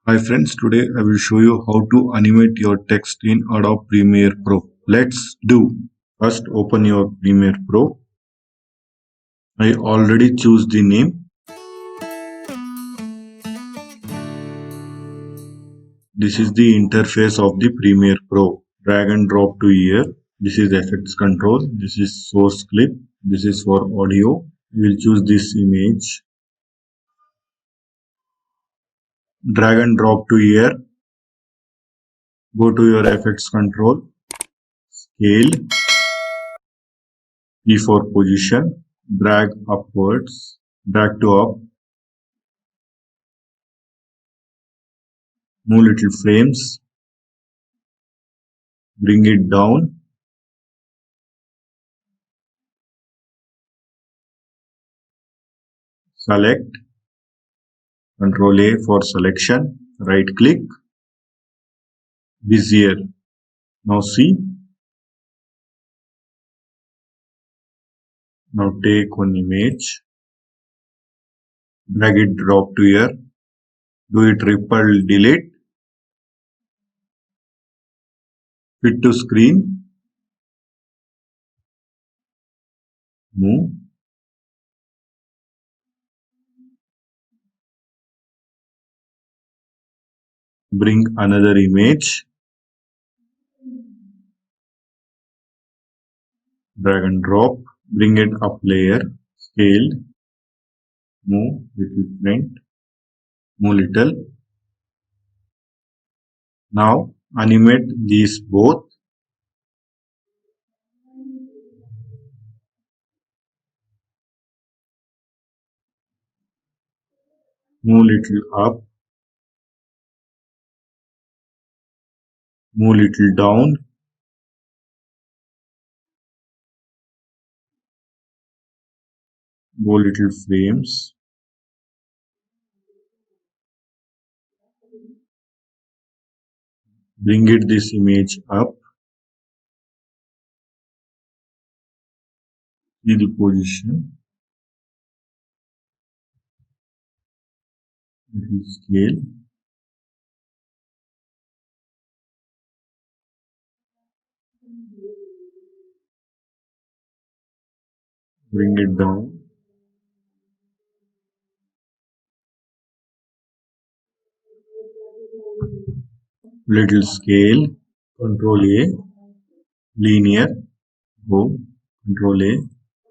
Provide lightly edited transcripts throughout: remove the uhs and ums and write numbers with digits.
Hi friends, today I will show you how to animate your text in Adobe Premiere Pro. Let's do. First open your Premiere Pro. I already choose the name. This is the interface of the Premiere Pro. Drag and drop to here. This is effects control. This is source clip. This is for audio. We will choose this image. Drag and drop to here. Go to your effects control. Scale. E for position. Drag upwards. Drag to up. Move little frames, bring it down, select, Ctrl A for selection, right click, Bezier. Now see, now take one image, drag it, drop to here, do it ripple, delete, fit to screen, move, bring another image, drag and drop, bring it up layer, scale, move little front, move little. Now animate these both. Move little up, move little down, go little frames, bring it this image up, see the position, little scale, bring it down, little scale, Control A, linear, go, Control A,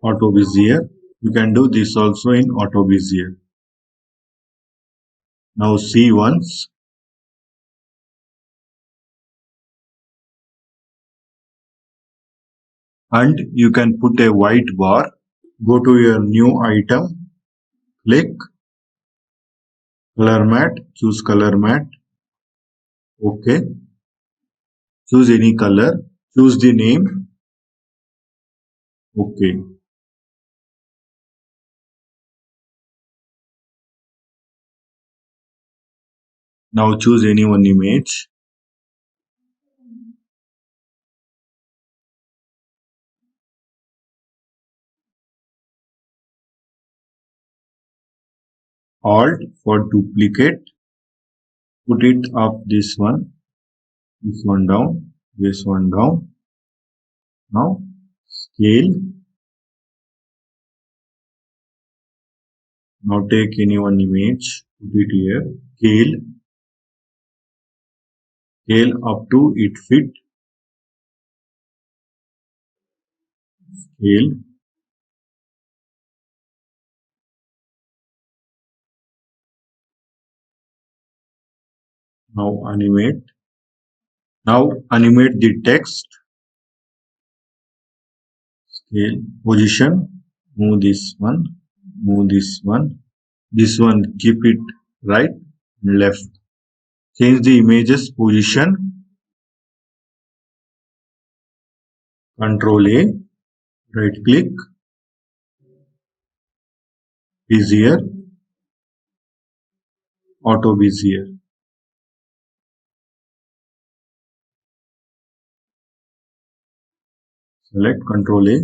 auto bezier. You can do this also in auto bezier. Now see once, and you can put a white bar. Go to your new item, click, color matte, choose color matte, OK, choose any color, choose the name, OK. Now choose any one image, Alt for duplicate, put it up this one down, this one down. Now scale. Now take any one image, put it here, scale up to it fit, scale. Now animate. Now animate the text, scale, position, move this one, move this one. This one keep it right, left. Change the image's position, Control A, right click, Bezier, auto Bezier. Select Control A,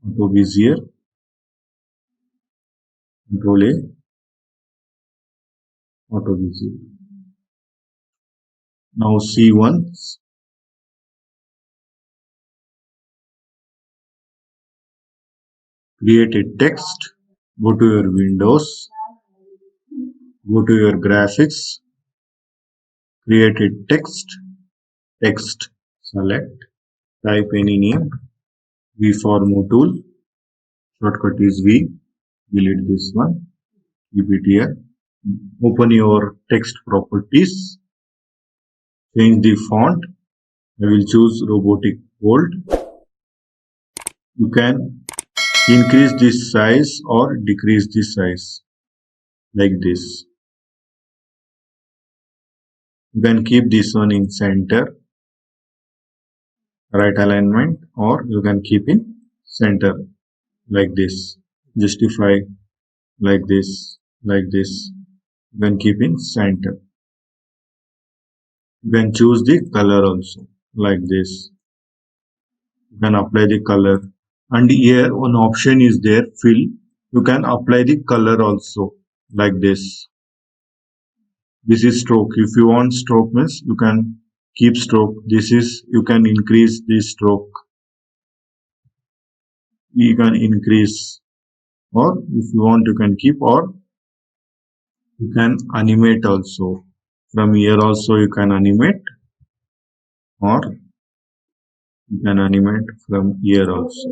auto Bezier, Control A, auto visit. Now see once, create a text, go to your windows, go to your graphics, create a text, select, type any name, V for move tool, shortcut is V, delete this one, keep it here. Open your text properties, change the font. I will choose robotic bold. You can increase this size or decrease the size like this. You can keep this one in center, right alignment, or you can keep in center like this. Justify like this, like this. You can keep in center. You can choose the color also like this. You can apply the color, and here one option is there, fill. You can apply the color also like this. This is stroke. If you want stroke means you can keep stroke. This is, you can increase the stroke. You can increase, or if you want you can keep, or you can animate also. From here also you can animate, or you can animate from here also.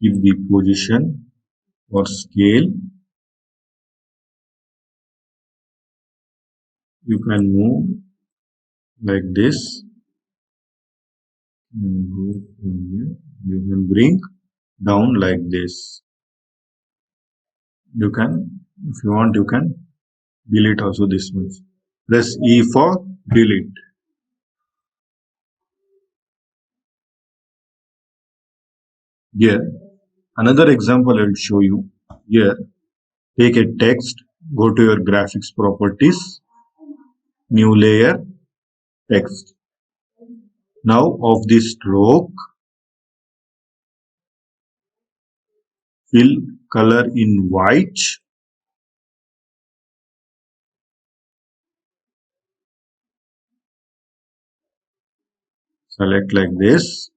Keep the position or scale. You can move like this. And go from here. You can bring down like this. You can, if you want, you can delete also this much. Press E for delete. Here, another example I will show you. Here, take a text, go to your graphics properties, new layer, text. Now of the stroke, fill color in white. Select like this.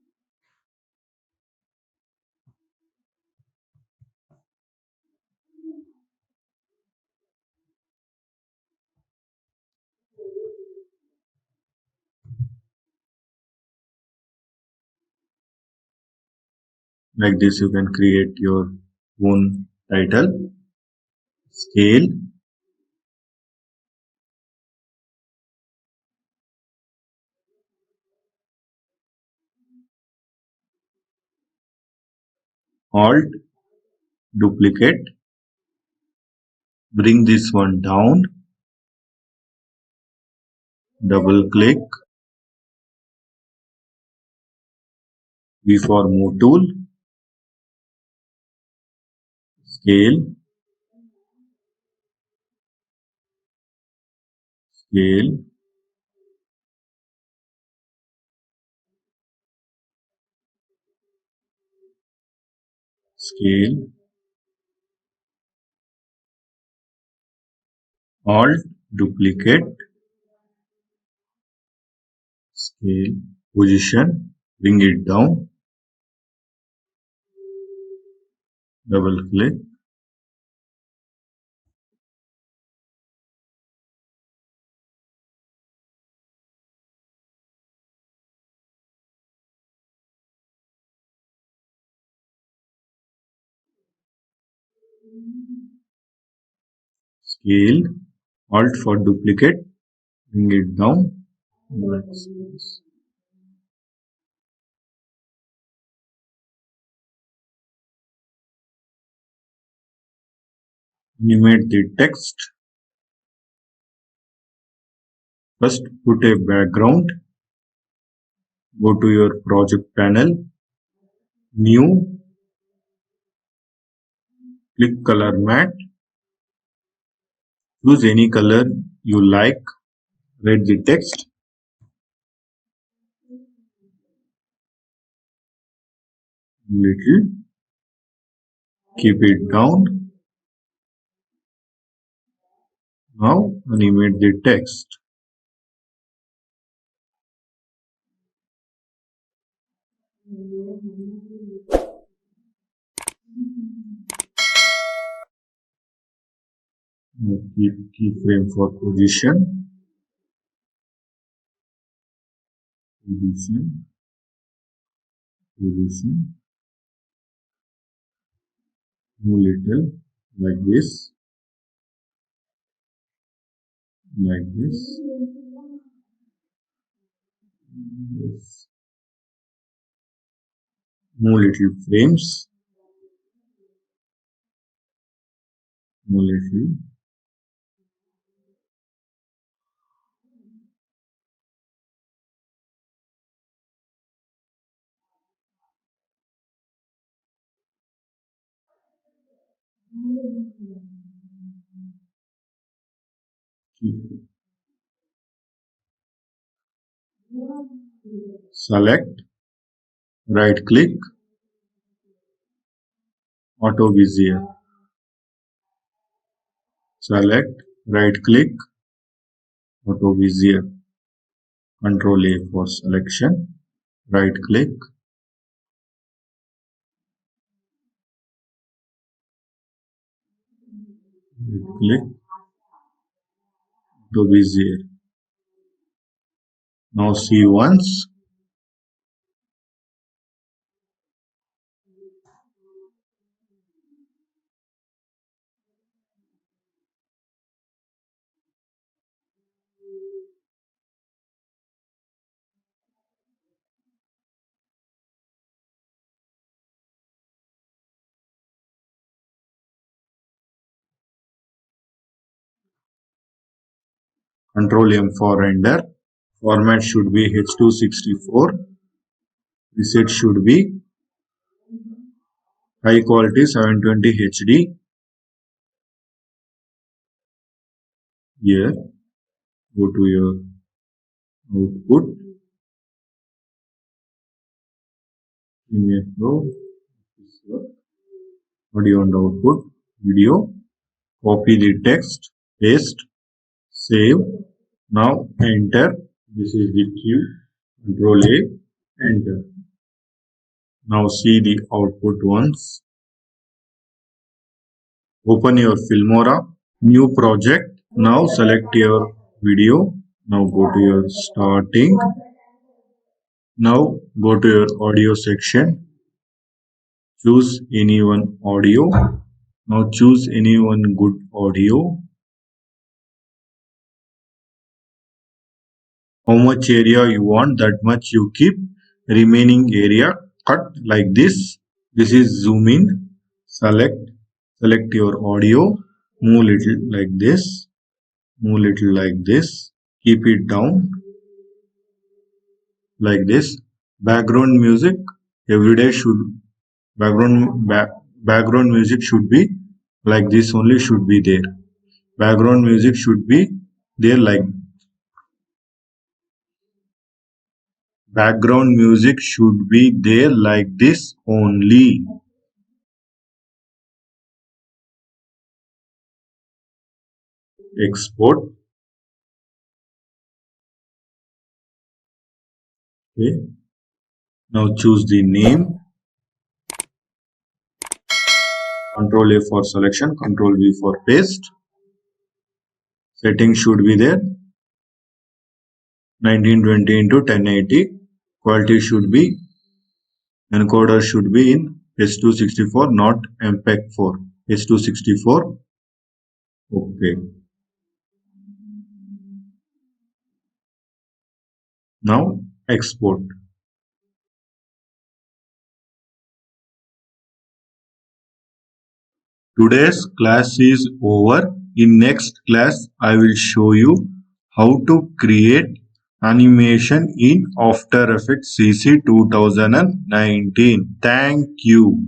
Like this you can create your own title. Scale, Alt, duplicate, bring this one down, double click, V for move tool, scale, scale, scale, Alt, duplicate, scale, position, bring it down, double click, scale, Alt for duplicate, bring it down, animate the text. First put a background, go to your project panel, new, click color matte, choose any color you like, write the text, little, keep it down, Now animate the text. Now keep keyframe for position, position, move little like this, yes. Move little frames, move little, keep, select, right click, auto bezier, select, right click, auto bezier, Control A for selection, right click, auto bezier. Now see once, Control M for render. Format should be H264. Preset should be high quality 720 HD. Here, go to your output, Premiere Pro, audio and output, video, copy the text, paste, save. Now enter. This is the cue. Control A, enter. Now see the output once. Open your Filmora, new project. Now select your video. Now go to your starting. Now go to your audio section. Choose any one audio. Now choose any one good audio. How much area you want, that much you keep. Remaining area cut like this. This is zoom in. Select your audio. Move little like this. Move little like this. Keep it down like this. Background music every day should background music should be like this only should be there. Background music should be there like background music should be there like this only. Export. Okay. Now choose the name. Control A for selection. Control V for paste. Setting should be there. 1920 into 1080. Quality should be encoder should be in H264, not MPEG-4. H264. Okay. Now export. Today's class is over. In next class, I will show you how to create animation in After Effects CC 2019. Thank you.